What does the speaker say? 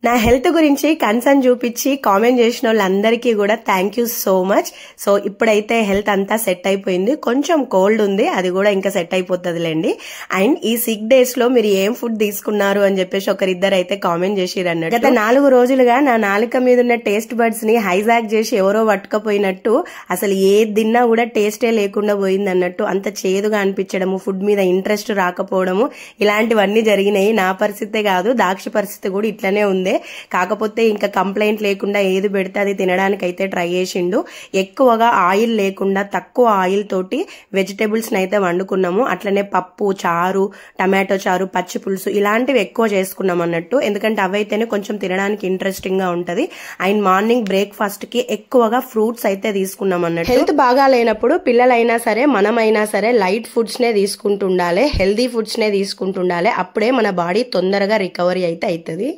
నా హెల్త్ గురించి కన్సర్న్ చూపించి కామెంట్ చేసిన వాళ్ళందరికీ కూడా thank you so much. So ఇప్పుడైతే హెల్త్ అంతా సెట్ అయిపోయింది. కొంచెం కోల్డ్ ఉంది, అది కూడా ఇంకా సెట్ అయిపోతుందిలేండి. అండ్ ఈ 6 days లో మీరు ఏం ఫుడ్ తీసుకున్నారు అని చెప్పేసి ఒకరిద్దరు అయితే కామెంట్ చేసిరు అన్నట్టు. గత 4 రోజులుగా నా నాలుక మీద ఉన్న టేస్ట్ బర్డ్స్ ని హైజాక్ చేసి ఎవరో పట్టుకపోయినట్టు అసలు ఏది తిన్నా కూడా టేస్టే లేకుండా పోయింది అన్నట్టు, అంత చేదుగా అనిపించడము, ఫుడ్ మీద ఇంట్రెస్ట్ రాకపోవడము, ఇలాంటివన్నీ జరిగినాయి. నా పరిస్థితే కాదు, దాక్షి పరిస్థితి కూడా ఇట్లనే ఉంది. కాకపోతే ఇంకా కంప్లైంట్ లేకుండా ఏది పెడితే అది తినడానికి అయితే ట్రై చేసిండు. ఎక్కువగా ఆయిల్ లేకుండా తక్కువ ఆయిల్ తోటి వెజిటేబుల్స్ అయితే వండుకున్నాము. అట్లనే పప్పు, చారు, టమాటో చారు, పచ్చి పులుసు ఇలాంటివి ఎక్కువ చేసుకున్నాం అన్నట్టు. ఎందుకంటే అవైతేనే కొంచెం తినడానికి ఇంట్రెస్టింగ్ గా ఉంటది. అండ్ మార్నింగ్ బ్రేక్ఫాస్ట్ కి ఎక్కువగా ఫ్రూట్స్ అయితే తీసుకున్నాం అన్నట్టు. హెల్త్ బాగా లేనప్పుడు పిల్లలైనా సరే మనమైనా సరే లైట్ ఫుడ్స్ నే తీసుకుంటుండాలి, హెల్దీ ఫుడ్స్ నే తీసుకుంటుండాలి. అప్పుడే మన బాడీ తొందరగా రికవరీ అయితే అవుతుంది.